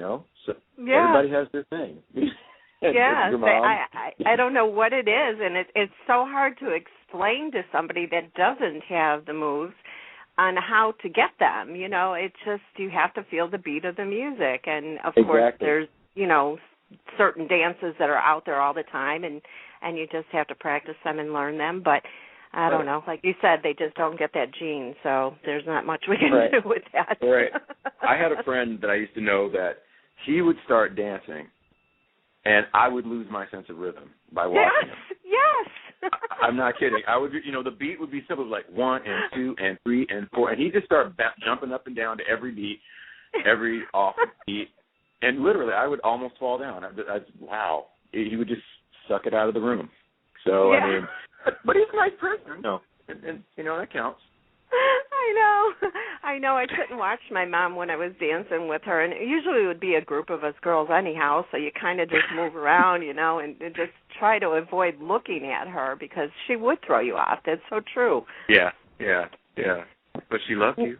So everybody has their thing. Yeah, I don't know what it is, and it's so hard to explain to somebody that doesn't have the moves on how to get them. It's just you have to feel the beat of the music, and of course there's certain dances that are out there all the time, and you just have to practice them and learn them. But I don't know, like you said, they just don't get that gene, so there's not much we can do with that. Right. I had a friend that I used to know that he would start dancing, and I would lose my sense of rhythm by watching him. Yes. I'm not kidding. I would, the beat would be simple, like 1 and 2 and 3 and 4, and he'd just start jumping up and down to every beat, every off beat, and literally I would almost fall down. Wow. He would just suck it out of the room. So, yeah. But he's a nice person. No, and that counts. I know. I couldn't watch my mom when I was dancing with her, and usually it would be a group of us girls anyhow, so you kind of just move around, and just try to avoid looking at her because she would throw you off. That's so true. Yeah. But she loved you.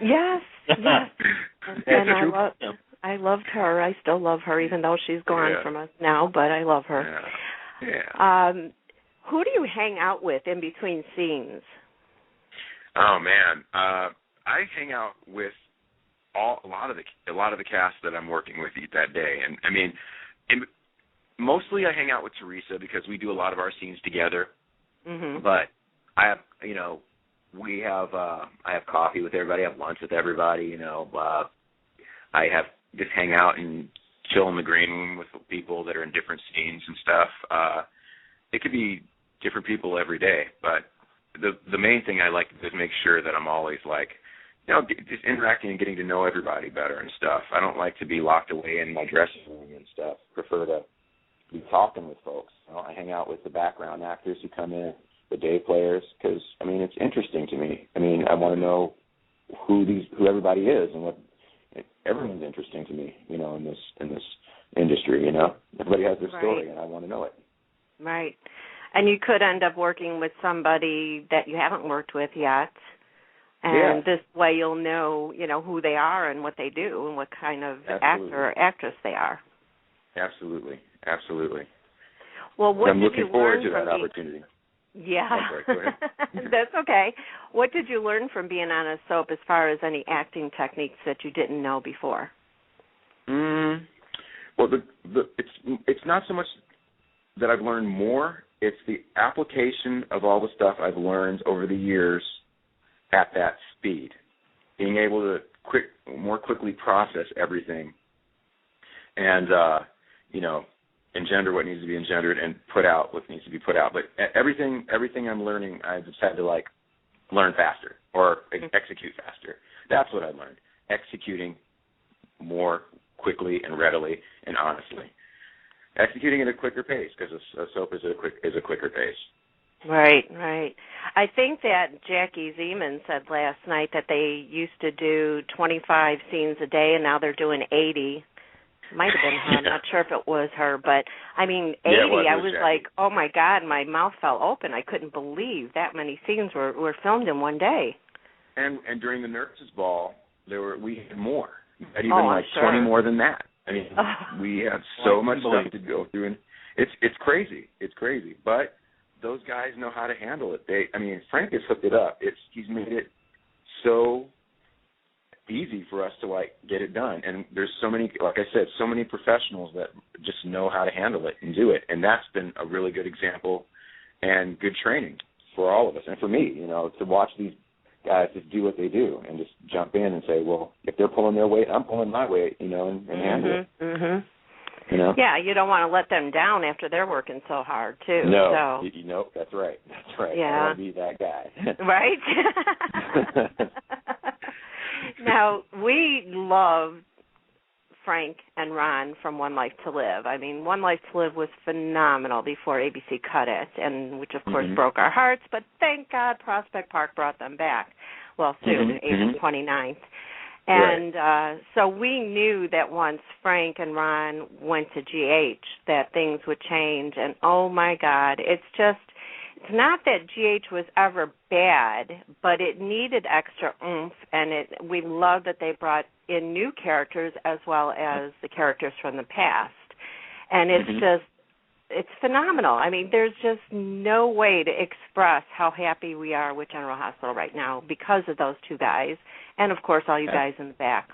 Yes. And I loved her. I still love her, even though she's gone from us now, but I love her. Yeah. Who do you hang out with in between scenes? Oh man, I hang out with a lot of the cast that I'm working with that day, and mostly I hang out with Teresa because we do a lot of our scenes together. Mm-hmm. But I have, I have coffee with everybody, I have lunch with everybody. I have just hang out and chill in the green room with people that are in different scenes and stuff. It could be different people every day, but the main thing I like to do is make sure that I'm always just interacting and getting to know everybody better and stuff. I don't like to be locked away in my dressing room and stuff. Prefer to be talking with folks. I hang out with the background actors who come in, the day players, because it's interesting to me. I want to know who everybody is and what everyone's interesting to me. In this industry, everybody has their story, and I want to know it. Right. And you could end up working with somebody that you haven't worked with yet. And this way you'll know, who they are and what they do and what kind of actor or actress they are. Absolutely. Well, what I'm did looking you forward learn to from that opportunity. Yeah. Oh, sorry, go ahead. That's okay. What did you learn from being on a soap as far as any acting techniques that you didn't know before? Well, it's not so much that I've learned more. It's the application of all the stuff I've learned over the years at that speed, being able to more quickly process everything and, engender what needs to be engendered and put out what needs to be put out. But everything I'm learning, I just had to, learn faster or execute faster. That's what I learned, executing more quickly and readily and honestly. Executing at a quicker pace because a soap is a quicker pace. Right. I think that Jackie Zeman said last night that they used to do 25 scenes a day, and now they're doing 80. Might have been her. I'm not sure if it was her, but 80. I was like, oh my God, my mouth fell open. I couldn't believe that many scenes were filmed in one day. And during the Nurses Ball, we had more. We had even 20 more than that. We have so much stuff to go through, and it's crazy. It's crazy, but those guys know how to handle it. Frank has hooked it up. He's made it so easy for us to get it done, and there's so many, like I said, so many professionals that just know how to handle it and do it, and that's been a really good example and good training for all of us, and for me, to watch these guys just do what they do and just jump in and say, well, if they're pulling their weight, I'm pulling my weight, and handle it. Mm-hmm. Yeah, you don't want to let them down after they're working so hard, too. No, that's right. Yeah. I want to be that guy. Right? Now, we love Frank and Ron from One Life to Live. One Life to Live was phenomenal before ABC cut it, and which, of course, broke our hearts, but thank God Prospect Park brought them back. Well, soon, April 29th. And so we knew that once Frank and Ron went to GH that things would change, and oh, my God, it's not that GH was ever bad, but it needed extra oomph, and we love that they brought in new characters as well as the characters from the past. And it's phenomenal. I mean, there's just no way to express how happy we are with General Hospital right now because of those two guys and, of course, all you guys in the back.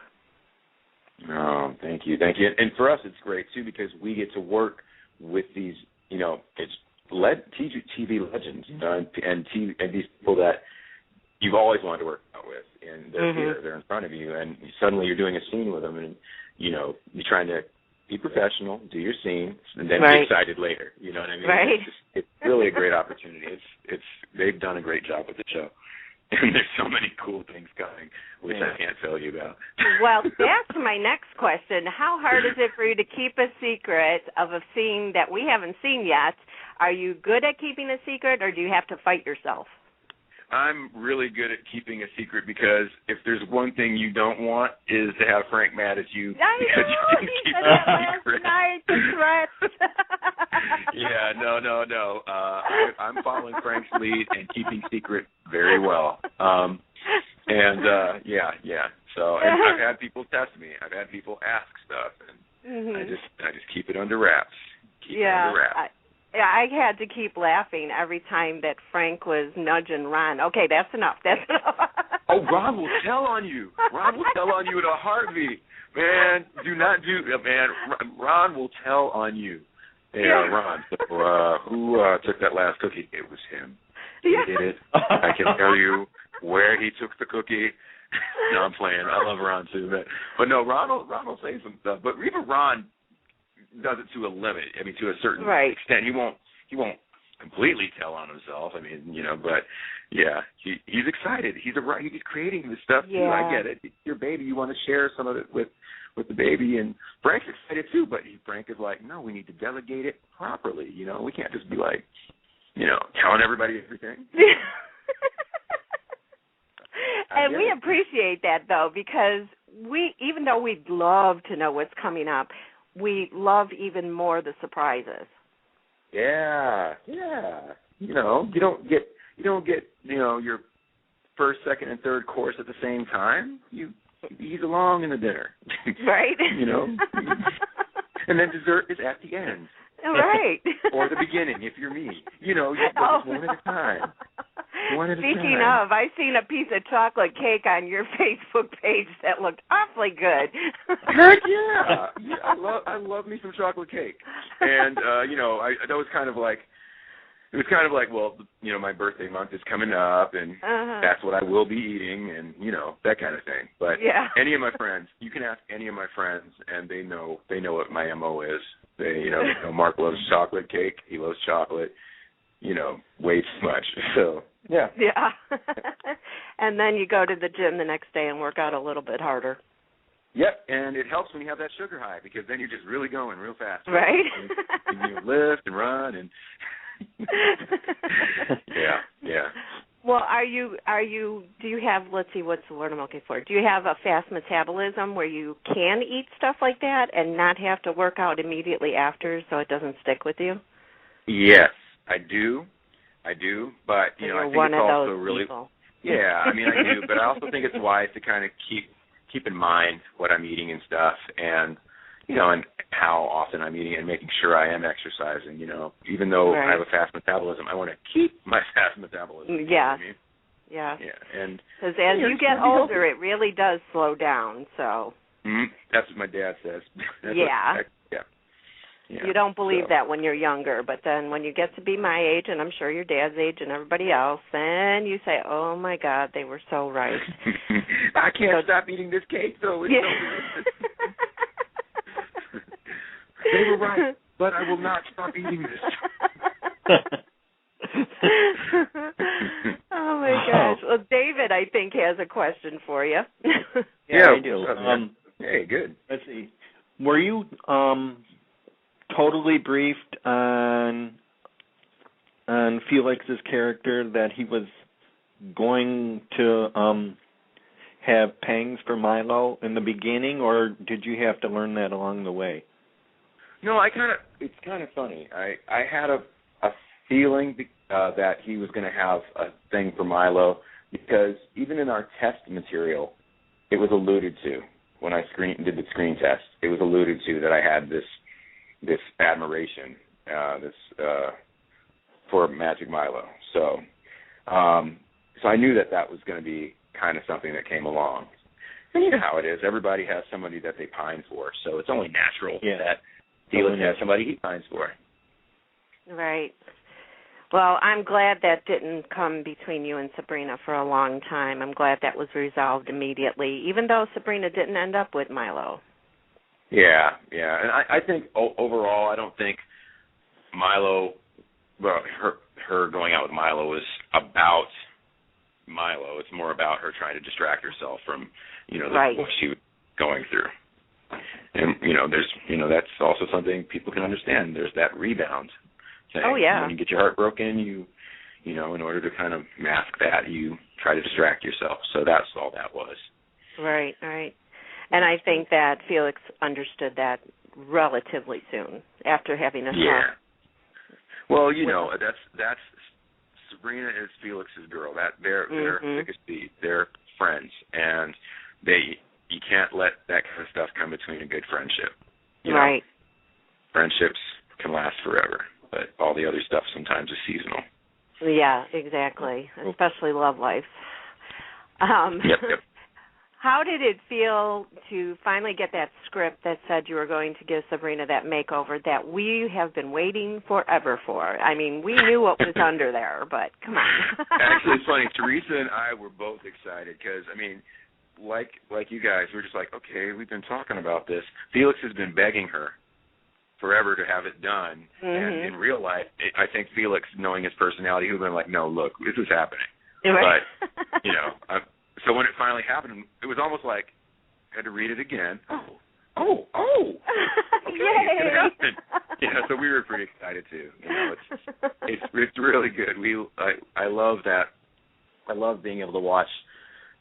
Oh, thank you. And for us, it's great, too, because we get to work with these, it's TV legends, and these people that you've always wanted to work out with, and they're here, they're in front of you, and suddenly you're doing a scene with them, and, you're trying to be professional, do your scene, and then be excited later. You know what I mean? Right. It's really a great opportunity. They've done a great job with the show. And there's so many cool things coming, which I can't tell you about. Well, that's my next question. How hard is it for you to keep a secret of a scene that we haven't seen yet? Are you good at keeping a secret, or do you have to fight yourself? I'm really good at keeping a secret because if there's one thing you don't want is to have Frank mad at you because you didn't keep a secret. Last night, the threats. Yeah, no. I'm following Frank's lead and keeping secret very well. So, and I've had people test me. I've had people ask stuff, and I just keep it under wraps. Keep it under wraps. I had to keep laughing every time that Frank was nudging Ron. Okay, that's enough. Oh, Ron will tell on you. Ron will tell on you in a heartbeat. Man, Ron will tell on you. Yeah, Ron. So, who took that last cookie? It was him. He did it. I can tell you where he took the cookie. No, I'm playing. I love Ron too, but no, Ron will say some stuff. But even Ron does it to a limit. I mean, to a certain extent. He won't completely tell on himself. I mean, but yeah, he's excited. He's creating this stuff too. I get it. It's your baby. You want to share some of it with the baby, and Frank's excited too. But Frank is like, no, we need to delegate it properly. We can't just be like, telling everybody everything. And we appreciate that though, because even though we'd love to know what's coming up, we love even more the surprises. Yeah. You don't get your first, second, and third course at the same time. You ease along in the dinner. Right. And then dessert is at the end. Right. Or the beginning if you're me. You go one at a time. Speaking of, I seen a piece of chocolate cake on your Facebook page that looked awfully good. Heck yeah! I love me some chocolate cake, and that was kind of like, well, my birthday month is coming up, and that's what I will be eating, and that kind of thing. But any of my friends, you can ask any of my friends, and they know what my MO is. They, Mark loves chocolate cake. He loves chocolate. Way too much. So, yeah. Yeah. And then you go to the gym the next day and work out a little bit harder. Yep, and it helps when you have that sugar high because then you're just really going real fast. Right. And you lift and run and Yeah. Well, do you have, let's see, what's the word I'm looking for? Do you have a fast metabolism where you can eat stuff like that and not have to work out immediately after so it doesn't stick with you? Yes, I do, but I think one it's of also those really people. Yeah, I do, but I also think it's wise to kind of keep in mind what I'm eating and stuff, and and how often I'm eating and making sure I am exercising. Even though I have a fast metabolism, I want to keep my fast metabolism. Yeah. You know what I mean? Yeah. Yeah, and because as you get older, it really does slow down. So. Mm-hmm. That's what my dad says. Yeah. Yeah, you don't believe that when you're younger, but then when you get to be my age, and I'm sure your dad's age and everybody else, then you say, oh, my God, they were so right. I can't stop eating this cake, though. It's so they were right, but I will not stop eating this. Oh, my gosh. Well, David, I think, has a question for you. Yeah, I do. Hey, good. Let's see. Were you totally briefed on Felix's character that he was going to have pangs for Milo in the beginning, or did you have to learn that along the way? No, it's kind of funny. I had a feeling that he was going to have a thing for Milo because even in our test material, it was alluded to when I did the screen test, it was alluded to that I had this admiration, for Magic Milo. So I knew that was going to be kind of something that came along. And you know how it is. Everybody has somebody that they pine for, so it's only natural that Felix has somebody he pines for. Right. Well, I'm glad that didn't come between you and Sabrina for a long time. I'm glad that was resolved immediately, even though Sabrina didn't end up with Milo. Yeah. And I think overall, I don't think Milo, well, her going out with Milo was about Milo. It's more about her trying to distract herself from, what she was going through. And, that's also something people can understand. There's that rebound thing. Oh, yeah. When you get your heart broken, in order to kind of mask that, you try to distract yourself. So that's all that was. Right. And I think that Felix understood that relatively soon after having a talk. Well, that's Sabrina is Felix's girl. They're thickest beat. They're friends, and you can't let that kind of stuff come between a good friendship. You know, friendships can last forever, but all the other stuff sometimes is seasonal. Yeah, exactly. Especially love life. Yep. How did it feel to finally get that script that said you were going to give Sabrina that makeover that we have been waiting forever for? I mean, we knew what was under there, but come on. Actually, it's funny. Teresa and I were both excited because, like you guys, we're just like, okay, we've been talking about this. Felix has been begging her forever to have it done. And in real life, I think Felix, knowing his personality, he would have been like, no, look, this is happening. Right. But, so when it finally happened, it was almost like I had to read it again. Oh. Okay, it's going to happen. So we were pretty excited too. It's really good. I love that. I love being able to watch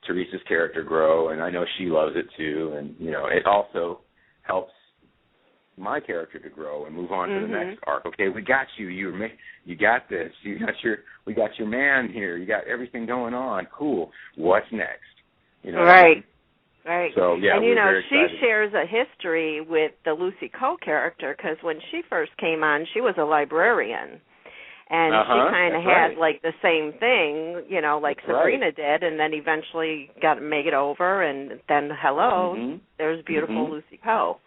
Teresa's character grow, and I know she loves it too. And it also helps my character to grow and move on to the next arc. Okay, we got you. You got this. We got your man here. You got everything going on. Cool. What's next? Right. So yeah, and she shares a history with the Lucy Coe character because when she first came on, she was a librarian. And she kind of had like the same thing, like Sabrina did, and then eventually got to make it over, and then there's beautiful Lucy Coe.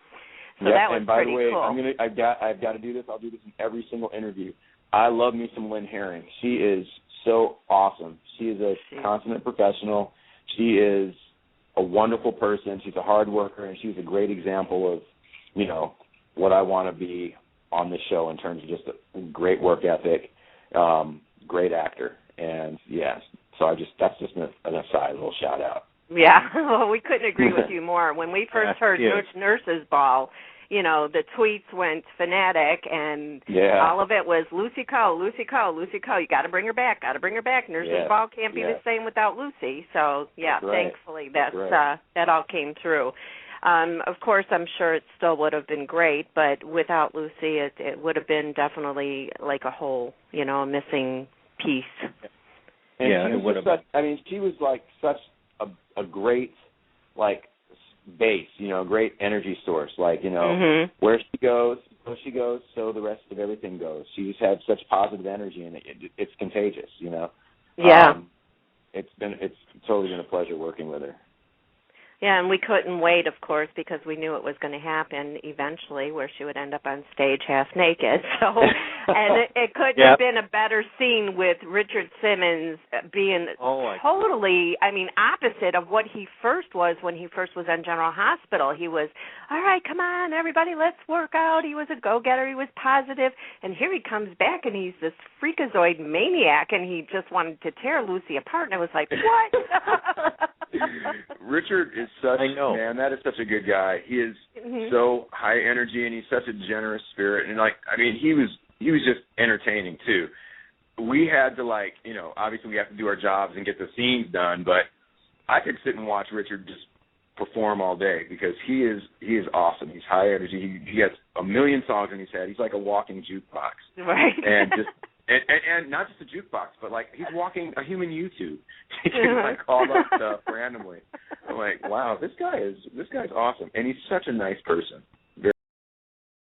So that was and by pretty the way, cool. I've got to do this. I'll do this in every single interview. I love me some Lynn Herring. She is so awesome. She is a consummate professional. She is a wonderful person. She's a hard worker, and she's a great example of, what I want to be on this show in terms of just a great work ethic, great actor, and so that's just an aside, a little shout out. Yeah, well, we couldn't agree with you more. When we first heard Nurses Ball, the tweets went fanatic, and all of it was Lucy Coe. You got to bring her back. Nurses Ball can't be the same without Lucy. So, thankfully that all came through. Of course, I'm sure it still would have been great, but without Lucy, it would have been definitely like a hole, a missing piece. And it would have. She was like such a great, base, great energy source. Where she goes, so the rest of everything goes. She just had such positive energy, and it's contagious. Yeah. It's totally been a pleasure working with her. Yeah, and we couldn't wait, of course, because we knew it was going to happen eventually, where she would end up on stage half naked. So, and it couldn't have been a better scene with Richard Simmons being totally, opposite of what he first was when he first was on General Hospital. He was, all right, come on, everybody, let's work out. He was a go-getter. He was positive. And here he comes back, and he's this freakazoid maniac, and he just wanted to tear Lucy apart. And I was like, what? Richard is man, that is such a good guy. He is so high energy, and he's such a generous spirit, and he was just entertaining too. We had to obviously we have to do our jobs and get the scenes done, but I could sit and watch Richard just perform all day because he is awesome. He's high energy. He has a million songs in his head. He's like a walking jukebox. Right. And not just a jukebox, but like he's walking a human YouTube. He can like call up stuff randomly. I'm like, wow, this guy's awesome, and he's such a nice person.